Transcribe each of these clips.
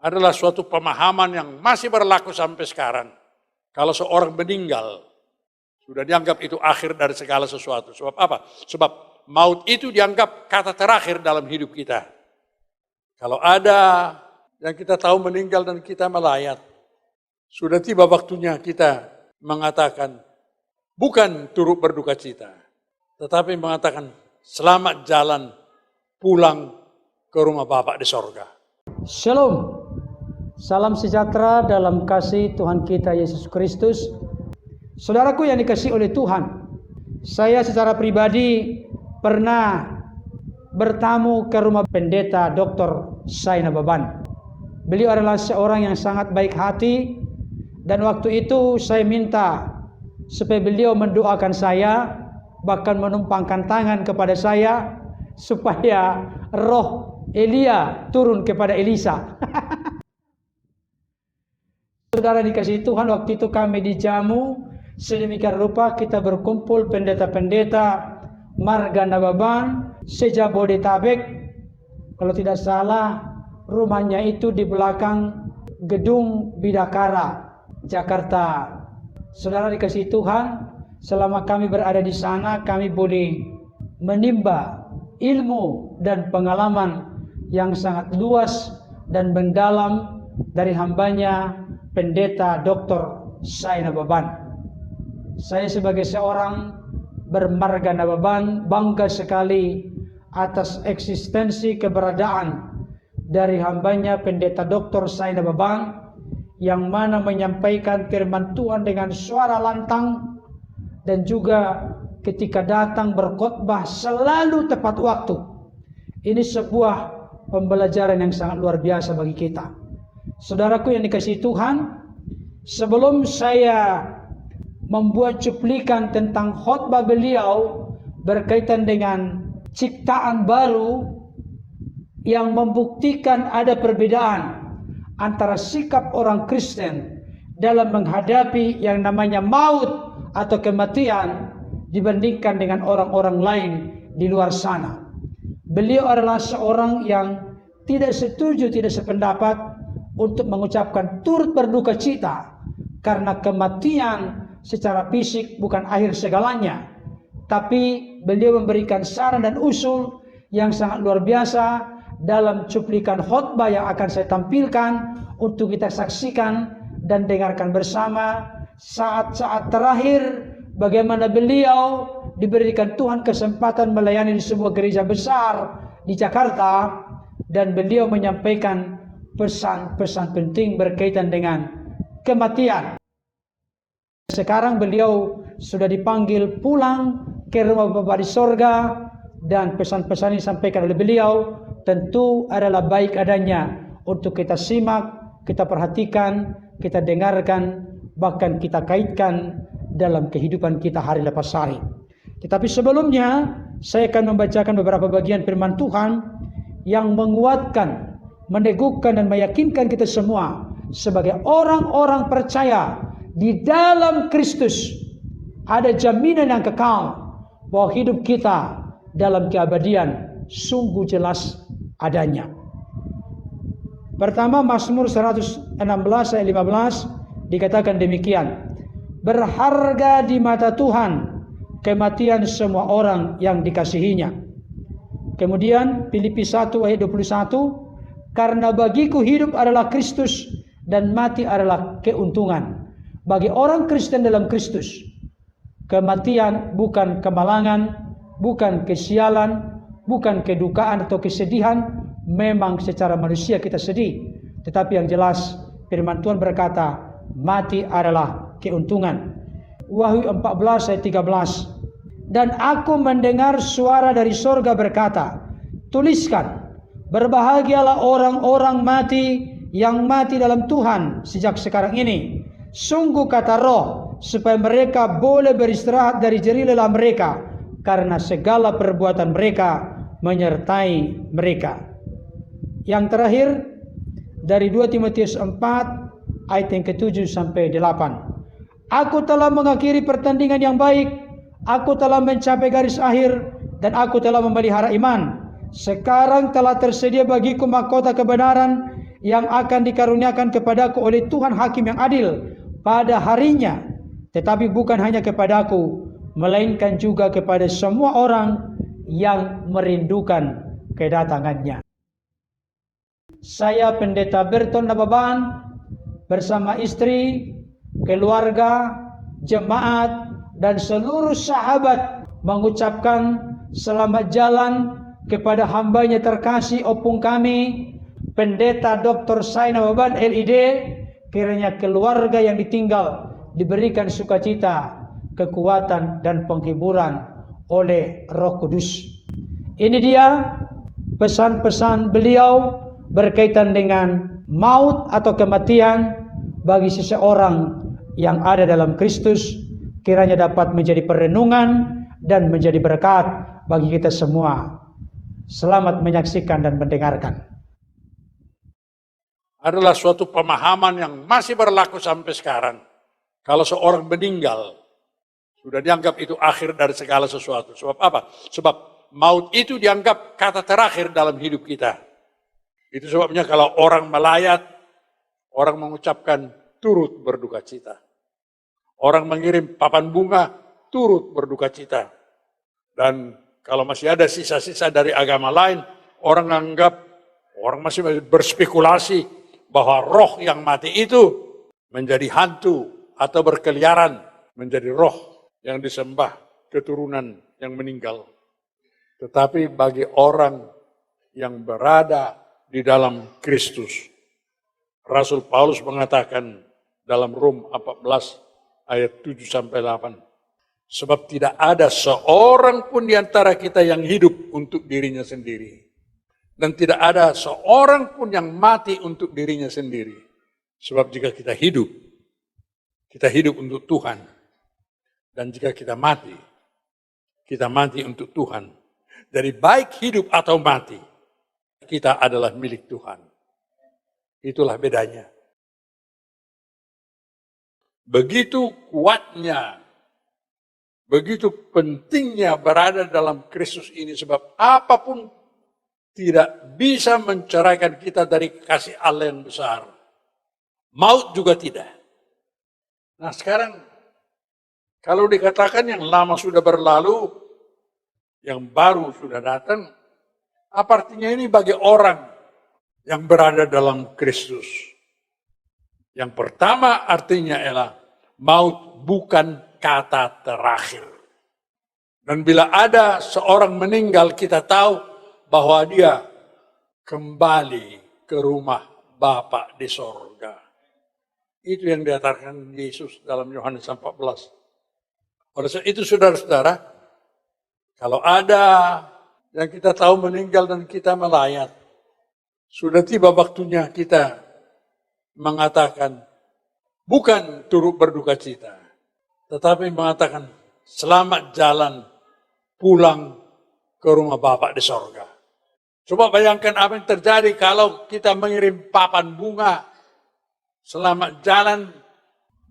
adalah suatu pemahaman yang masih berlaku sampai sekarang. Kalau seorang meninggal, sudah dianggap itu akhir dari segala sesuatu. Sebab apa? Sebab maut itu dianggap kata terakhir dalam hidup kita. Kalau ada yang kita tahu meninggal dan kita melayat, sudah tiba waktunya kita mengatakan, bukan turut berduka cita, tetapi mengatakan selamat jalan pulang ke rumah Bapa di sorga. Shalom, salam sejahtera dalam kasih Tuhan kita Yesus Kristus. Saudaraku yang dikasihi oleh Tuhan, saya secara pribadi pernah bertamu ke rumah pendeta Dr. Sai Nababan. Beliau adalah seorang yang sangat baik hati, dan waktu itu saya minta supaya beliau mendoakan saya, bahkan menumpangkan tangan kepada saya supaya roh Elia turun kepada Elisa. Saudara dikasihi Tuhan, waktu itu kami dijamu sedemikian rupa, kita berkumpul pendeta-pendeta Marga Nababan se-Jabodetabek. Kalau tidak salah, rumahnya itu di belakang Gedung Bidakara, Jakarta. Saudara dikasihi Tuhan, selama kami berada di sana, kami boleh menimba ilmu dan pengalaman yang sangat luas dan mendalam dari hambanya pendeta Dr. Sai Nababan. Saya sebagai seorang bermarga Nababan bangga sekali atas eksistensi keberadaan dari hambanya pendeta Dr. Sai Nababan, yang mana menyampaikan firman Tuhan dengan suara lantang, dan juga ketika datang berkhotbah selalu tepat waktu. Ini sebuah pembelajaran yang sangat luar biasa bagi kita. Saudaraku yang dikasihi Tuhan, sebelum saya membuat cuplikan tentang khotbah beliau berkaitan dengan ciptaan baru yang membuktikan ada perbedaan antara sikap orang Kristen dalam menghadapi yang namanya maut atau kematian dibandingkan dengan orang-orang lain di luar sana. Beliau adalah seorang yang tidak setuju, tidak sependapat untuk mengucapkan turut berduka cita karena kematian secara fisik bukan akhir segalanya. Tapi beliau memberikan saran dan usul yang sangat luar biasa dalam cuplikan khotbah yang akan saya tampilkan untuk kita saksikan dan dengarkan bersama. Saat-saat terakhir bagaimana beliau diberikan Tuhan kesempatan melayani di sebuah gereja besar di Jakarta, dan beliau menyampaikan pesan-pesan penting berkaitan dengan kematian. Sekarang beliau sudah dipanggil pulang ke rumah Bapa di sorga, dan pesan-pesan yang disampaikan oleh beliau tentu adalah baik adanya untuk kita simak, kita perhatikan, kita dengarkan, bahkan kita kaitkan dalam kehidupan kita hari lepas hari. Tetapi sebelumnya saya akan membacakan beberapa bagian firman Tuhan yang menguatkan, meneguhkan dan meyakinkan kita semua sebagai orang-orang percaya di dalam Kristus ada jaminan yang kekal bahwa hidup kita dalam keabadian sungguh jelas adanya. Pertama, Mazmur 116 ayat 15 dikatakan demikian: berharga di mata Tuhan kematian semua orang yang dikasihinya. Kemudian Filipi 1 ayat 21, karena bagiku hidup adalah Kristus dan mati adalah keuntungan. Bagi orang Kristen dalam Kristus, kematian bukan kemalangan, bukan kesialan, bukan kedukaan atau kesedihan. Memang secara manusia kita sedih, tetapi yang jelas firman Tuhan berkata mati adalah keuntungan. Wahyu 14 ayat 13, dan aku mendengar suara dari sorga berkata, tuliskan, berbahagialah orang-orang mati yang mati dalam Tuhan sejak sekarang ini. Sungguh kata Roh, supaya mereka boleh beristirahat dari jerih lelah mereka, karena segala perbuatan mereka menyertai mereka. Yang terakhir dari 2 Timotius 4 ayat yang ke-7 sampai 8. Aku telah mengakhiri pertandingan yang baik, aku telah mencapai garis akhir, dan aku telah memelihara iman. Sekarang telah tersedia bagiku mahkota kebenaran yang akan dikaruniakan kepadaku oleh Tuhan Hakim yang adil pada harinya, tetapi bukan hanya kepadaku, melainkan juga kepada semua orang yang merindukan kedatangannya. Saya Pendeta Berton Nababan bersama istri, keluarga, jemaat, dan seluruh sahabat mengucapkan selamat jalan kepada hambanya terkasih opung kami, Pendeta Dr. Sai Nababan LID. Kiranya keluarga yang ditinggal diberikan sukacita, kekuatan, dan penghiburan oleh Roh Kudus. Ini dia pesan-pesan beliau berkaitan dengan maut atau kematian bagi seseorang yang ada dalam Kristus. Kiranya dapat menjadi perenungan dan menjadi berkat bagi kita semua. Selamat menyaksikan dan mendengarkan. Adalah suatu pemahaman yang masih berlaku sampai sekarang. Kalau seorang meninggal, sudah dianggap itu akhir dari segala sesuatu. Sebab apa? Sebab maut itu dianggap kata terakhir dalam hidup kita. Itu sebabnya kalau orang melayat, orang mengucapkan turut berduka cita. Orang mengirim papan bunga, turut berduka cita. Dan kalau masih ada sisa-sisa dari agama lain, orang masih berspekulasi bahwa roh yang mati itu menjadi hantu atau berkeliaran menjadi roh yang disembah keturunan yang meninggal. Tetapi bagi orang yang berada di dalam Kristus, Rasul Paulus mengatakan dalam Rom 14 ayat 7-8, sebab tidak ada seorang pun di antara kita yang hidup untuk dirinya sendiri. Dan tidak ada seorang pun yang mati untuk dirinya sendiri. Sebab jika kita hidup untuk Tuhan. Dan jika kita mati untuk Tuhan. Jadi baik hidup atau mati, kita adalah milik Tuhan. Itulah bedanya. Begitu kuatnya, begitu pentingnya berada dalam Kristus ini, sebab apapun tidak bisa menceraikan kita dari kasih Allah yang besar. Maut juga tidak. Nah sekarang, kalau dikatakan yang lama sudah berlalu, yang baru sudah datang, apa artinya ini bagi orang yang berada dalam Kristus? Yang pertama artinya ialah maut bukan kata terakhir. Dan bila ada seorang meninggal, kita tahu bahwa dia kembali ke rumah Bapa di sorga. Itu yang dikatakan Yesus dalam Yohanes 14. Oleh sebab itu saudara-saudara, kalau ada yang kita tahu meninggal dan kita melayat, sudah tiba waktunya kita mengatakan bukan turut berduka cita, tetapi mengatakan selamat jalan pulang ke rumah Bapa di sorga. Coba bayangkan apa yang terjadi kalau kita mengirim papan bunga, selamat jalan,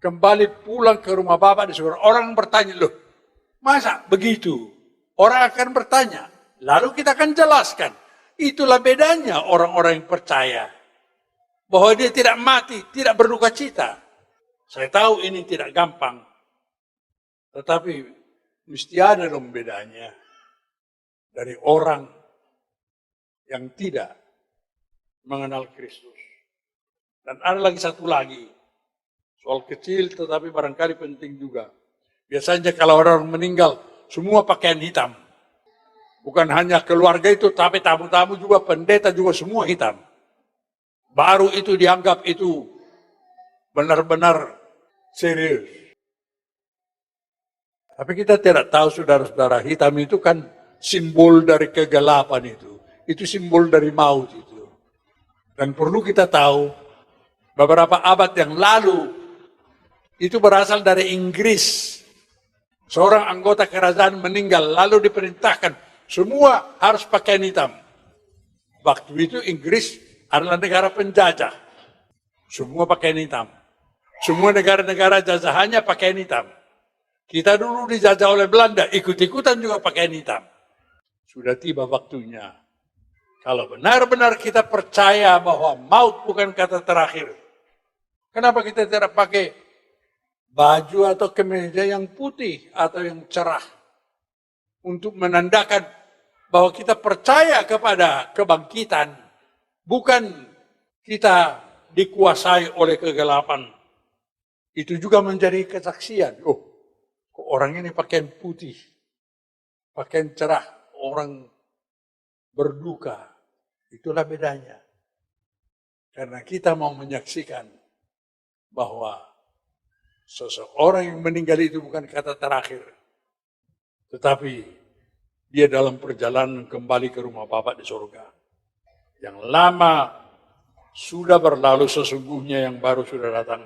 kembali pulang ke rumah Bapa di surga. Orang bertanya, loh, masa begitu? Orang akan bertanya, lalu kita akan jelaskan. Itulah bedanya orang-orang yang percaya. Bahwa dia tidak mati, tidak berduka cita. Saya tahu ini tidak gampang. Tetapi mesti ada dong bedanya. Dari orang yang tidak mengenal Kristus. Dan ada lagi satu lagi. Soal kecil tetapi barangkali penting juga. Biasanya kalau orang meninggal, semua pakaian hitam. Bukan hanya keluarga itu, tapi tamu-tamu juga, pendeta juga semua hitam. Baru itu dianggap itu benar-benar serius. Tapi kita tidak tahu saudara-saudara, hitam itu kan simbol dari kegelapan itu. Itu simbol dari maut itu. Dan perlu kita tahu, beberapa abad yang lalu, itu berasal dari Inggris. Seorang anggota kerajaan meninggal, lalu diperintahkan, semua harus pakaian hitam. Waktu itu Inggris adalah negara penjajah. Semua pakaian hitam. Semua negara-negara jajahannya pakaian hitam. Kita dulu dijajah oleh Belanda, ikut-ikutan juga pakaian hitam. Sudah tiba waktunya Kalau benar-benar kita percaya bahwa maut bukan kata terakhir, kenapa kita tidak pakai baju atau kemeja yang putih atau yang cerah untuk menandakan bahwa kita percaya kepada kebangkitan, bukan kita dikuasai oleh kegelapan. Itu juga menjadi kesaksian. Oh, kok orang ini pakaian putih, pakaian cerah, orang berduka. Itulah bedanya. Karena kita mau menyaksikan bahwa seseorang yang meninggal itu bukan kata terakhir. Tetapi dia dalam perjalanan kembali ke rumah Bapa di surga. Yang lama sudah berlalu, sesungguhnya yang baru sudah datang.